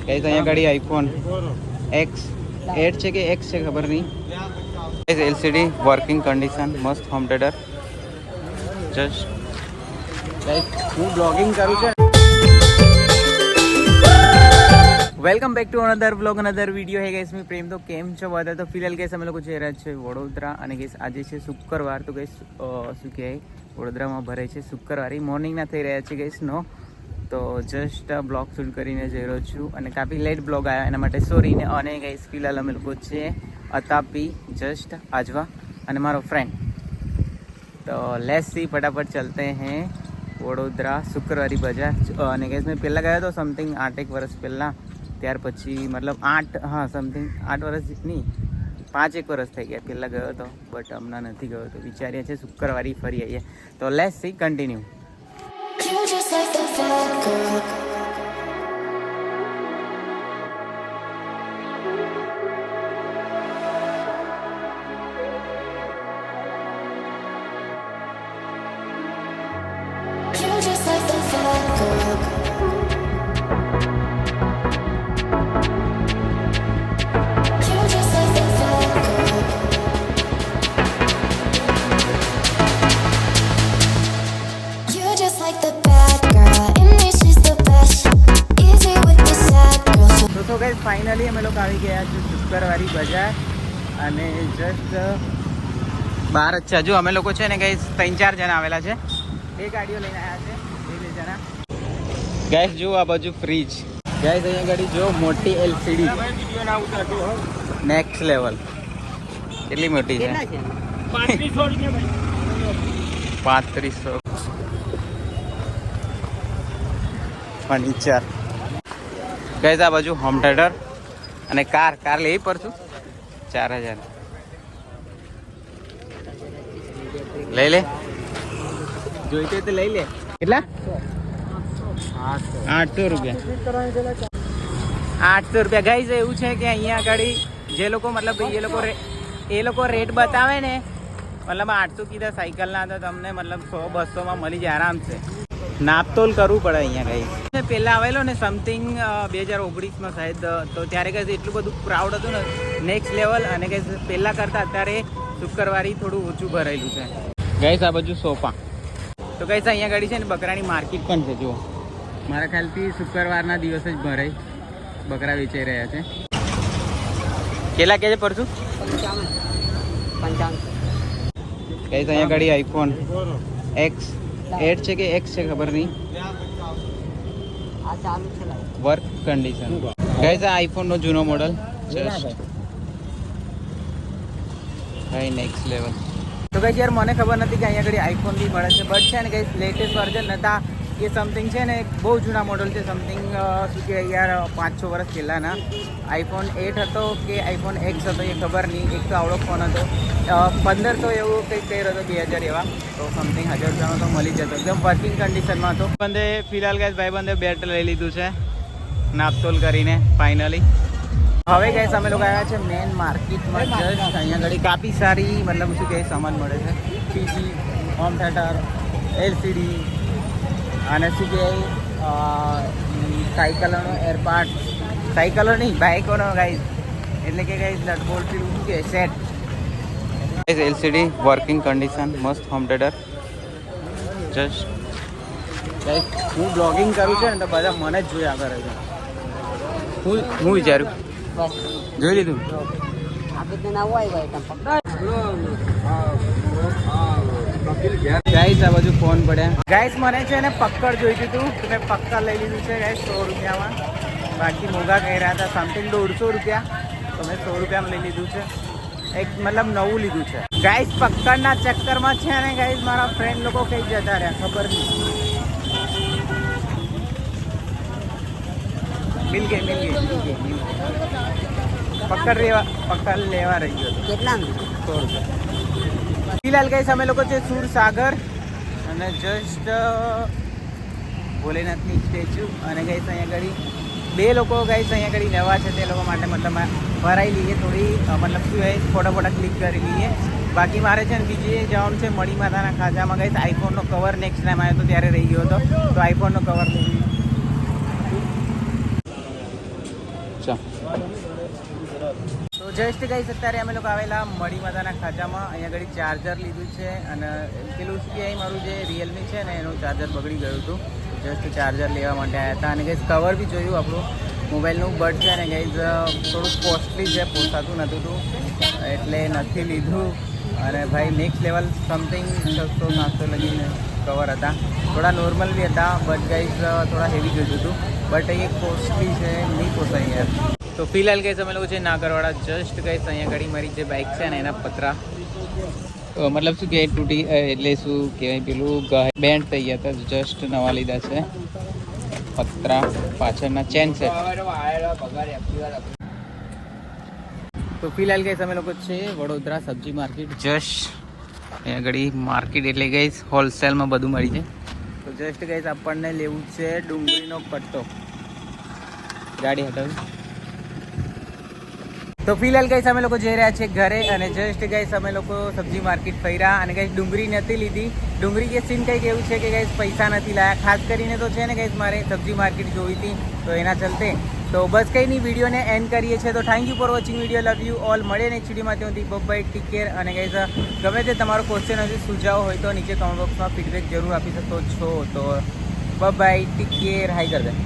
Guys અહીંયા ગાડી iPhone X8 છે કે X છે ખબર નહીં. ગાइस LCD વર્કિંગ કન્ડિશન, મસ્ત હોમ થિયેટર. જસ્ટ ગાइस હું બ્લોગિંગ કરું છું. Welcome back to another vlog, another video. Hey guys me Prem. તો કેમ છો બધા? તો ફિલહાલ ગાઈસ અમે લોકો જઈ રહ્યા છે વડોદરા, અને ગાઈસ આજે છે શુક્રવાર. તો ગાઈસ શું કહેવાય, વડોદરામાં ભરાય છે શુક્રવારે મોર્નિંગના થઈ રહ્યા છે ગાઈસ નો. તો જસ્ટ બ્લોગ શૂટ કરીને જઈ રહ્યો છું, અને કાફી લેટ બ્લોગ આવ્યા એના માટે સોરી ને. અને ગાઈસ ફિલહાલ અમે લોકો છે અતાપી, જસ્ટ આજવા અને મારો ફ્રેન્ડ. તો લેટ્સ સી, ફટાફટ ચલતે हैं વડોદરા શુક્રવારી બજાર. અને ગાઈસ મેં પહેલાં ગયો હતો સમથિંગ 8 વર્ષ પહેલાં. ત્યાર પછી મતલબ 8 સમથિંગ 8 વર્ષ નહીં, 5 વર્ષ થઈ ગયા પહેલાં ગયો હતો, બટ હમણાં નથી ગયો. તો વિચારીએ છીએ શુક્રવારે ફરી આવીએ. તો let's see, continue. You're just like the bad girl. You're just like the bad girl. You're just like the bad girl. You're just like the bad girl. In me she's the best. Easy with the sad girl. તો guys finally અમે લોકો આવી ગયા છે શુક્રવારી બજાર, અને just બહાર જ છે. હજુ અમે લોકો છે ને ગાઈસ 3-4 જણા આવેલા છે. 2 ગાડીઓ લઈને આવ્યા છે, 2 જણા. ગાઈસ જો આ બાજુ ફ્રીજ. ગાઈસ અહીંયા ગાડી જો મોટી LCD, નેક્સ્ટ લેવલ. કેટલી મોટી છે? 3500 ફર્નિચર. ગાઈસ આ બાજુ હોમ થિયેટર અને કાર લેવી પડશું 4000. લઈ લે, જોઈતે તો લઈ લે. કેટલા? 800 રૂપિયા. 800 રૂપિયા. ગાઈસ એવું છે કે અહીંયા આગળ જે લોકો મતલબ એ લોકો રેટ બતાવે ને, મતલબ 800 કીધા સાયકલના, તો તમને મતલબ 100-200 મળી જાય આરામથી. નાપતોલ કરવું પડે અહીંયા ગાઈસ. પહેલાં આવેલો ને સમથિંગ 2019માં શાયદ, તો ત્યારે ગાઈસ એટલું બધું ક્રાઉડ હતું ને નેક્સ્ટ લેવલ. અને ગાઈસ પહેલાં કરતાં અત્યારે શુક્રવારે થોડું ઓછું ભરાયેલું છે. ગાઈસ આ બાજુ સોફા. તો ગાઈસ અહીંયા ગાડી છે ને બકરાની માર્કેટ પણ છે. જુઓ, મારા ખ્યાલથી શુક્રવારના દિવસે જ ભરાય, બકરા વેચાઈ રહ્યા છે. કેટલા કે છે પરસું? 55. ગાઈસ અહીંયા ગાડી આઈફોન X8 છે કે X છે ખબર નહીં, વર્ક કન્ડિશન. ગાઈસ આ આઈફોન નો જૂનો મોડલ, જસ્ટ ભાઈ નેક્સ્ટ લેવલ. તો ગાઈસ યાર મને ખબર નથી કે અહીંયા આગળ આઈફોન બી મળે છે, બટ છે ને ગાઈસ લેટેસ્ટ વર્ઝન નતા. એ સમથિંગ છે ને બહુ જૂના મોડલ છે, સમથિંગ શું કે યાર 5-6 વર્ષ પહેલાંના. આઈફોન 8 હતો કે આઈફોન X હતો એ ખબર નહીં. એક તો આવડો ફોન હતો, 1500 એવું કંઈક કહી રહ્યો હતો, 2000 એવા. તો સમથિંગ 1000 રૂપિયાનો તો મળી જતો, એકદમ વર્કિંગ કન્ડિશનમાં હતો. બંદે ફિલહાલ ગાઈસ ભાઈબંધે બેટ લઈ લીધું છે નાપતોલ કરીને ફાઇનલી. હવે ગાઈસ અમે લોકો આવ્યા છે મેન માર્કેટમાં. જસ્ટ અહીંયા આગળ કાફી સારી મતલબ શું કહે સામાન મળે છે. ટીવી, હોમ થિયેટર, LCD, અને શું કહેવાય સાયકલોનો એરપાર્ટ. સાયકલો નહીં, બાઇકોનો ગાઈસ. એટલે કે ગાઈસ નટબોલ્ટ શું કે સેટ. LCD વર્કિંગ કન્ડિશન, મસ્ત હોમ થિયેટર. જસ્ટ ગાઈસ હું બ્લોગિંગ કરું છું ને તો બધા મને જ જોયા કરે છે. હું વિચારું જોઈ લીધું. ગાઈસ આ બાજુ ફોન પડ્યા. ગાઈસ મને છે ને પક્કડ જોઈતું હતું, મેં પક્કડ લઈ લીધું છે ગાઈસ 100 રૂપિયામાં. બાકી મોંઘા કહી રહ્યા હતા, સમથિંગ 150 રૂપિયા, તો મેં 100 રૂપિયામાં લઈ લીધું છે. એક મતલબ નવું લીધું છે. ગાઈસ પક્કડના ચક્કરમાં છે ને ગાઈસ મારા ફ્રેન્ડ લોકો કઈ જતા રહ્યા ખબર નહીં. મિલ ગઈ પક્કડ લેવા રહી ગયો. કેટલા? 100 રૂપિયા. ફિલહાલ ગાઈસ અમે લોકો છે સુરસાગર, અને જસ્ટ ભોલેનાથની સ્ટેચ્યુ. અને ગાઈસ અહીંયા આગળ 2 લોકો ગાઈસ અહીંયા આગળ નવા છે, તે લોકો માટે મતલબ ભરાઈ લઈએ થોડી, મતલબ શું હોય ફોટા ક્લિક કરી લઈએ. બાકી મારે છે ને બીજે જવાનું છે મળી માતાના ખાજામાં. ગાઈસ આઈફોનનો કવર નેક્સ્ટ ટાઈમ આવ્યો તો ત્યારે રહી ગયો હતો, તો આઈફોનનો કવર લઈ ચાલ. તો જસ્ટ ગાઈસ અત્યારે અમે લોકો આવેલા મળી માતાના ખાચામાં. અહીંયા આગળ ચાર્જર લીધું છે અને પેલું શું કહેવાય મારું જે રિયલમી છે ને એનું ચાર્જર બગડી ગયું હતું. જસ્ટ ચાર્જર લેવા માટે આવ્યા હતા અને ગાઈસ કવર બી જોયું આપણું મોબાઈલનું બટ છે ને ગાઈસ થોડું કોસ્ટલી છે, પોસાતું નહોતું એટલે નથી લીધું. અને ભાઈ નેક્સ્ટ લેવલ સમથિંગ 600-700 લગીને કવર હતા. થોડા નોર્મલ બી હતા બટ ગાઈસ થોડા હેવી જોઈતું હતું બટ એ કોસ્ટલી છે, નહીં પોસાય યાર. તો ફિલહાલ ગઈ અમે લોકો છે નાગરવાડા. જસ્ટ ગઈ અહીંયા ગાડી મારી જે બાઇક છે ને એના પતરા મતલબ શું કહેવાય તૂટી એટલે શું કહેવાય પેલું બેન્ડ થઈ ગયા હતા. જસ્ટ નવા લીધા છે પતરા, પાછળના ચેન સેટ. તો ફિલહાલ ગઈ અમે લોકો છે વડોદરા સબ્જી માર્કેટ. જસ્ટ અહીંયા આગળ માર્કેટ એટલે ગઈ હોલસેલમાં બધું મળી જાય. તો જસ્ટ ગઈ આપણને લેવું છે ડુંગળીનો કટ્ટો. ગાડી હટાવી. તો ફિલહાલ ગઈસ અમે લોકો જઈ રહ્યા છીએ ઘરે અને જસ્ટ ગઈસ અમે લોકો સબ્જી માર્કેટ ફર્યા અને ગઈસ ડુંગળી નથી લીધી. ડુંગળી કે સીન કંઈક એવું છે કે ગઈસ પૈસા નથી લાયા. ખાસ કરીને તો છે ને ગઈસ મારે સબ્જી માર્કેટ જોઈ હતી તો એના ચલતે. તો બસ કંઈ નહીં, વિડીયોને એન્ડ કરીએ છીએ. તો thank you for watching video. Love you all. મળીએ નેક્સ્ટ વિડીયોમાં. ત્યાંથી બાય, ટેક કેર. અને ગઈસ ગમે તે તમારો ક્વેશ્ચન હજુ સુઝાવ હોય તો નીચે કમેન્ટ બોક્સમાં ફીડબેક જરૂર આપી શકો છો. તો બાય, ટેક કેર. હાઈ કર દે.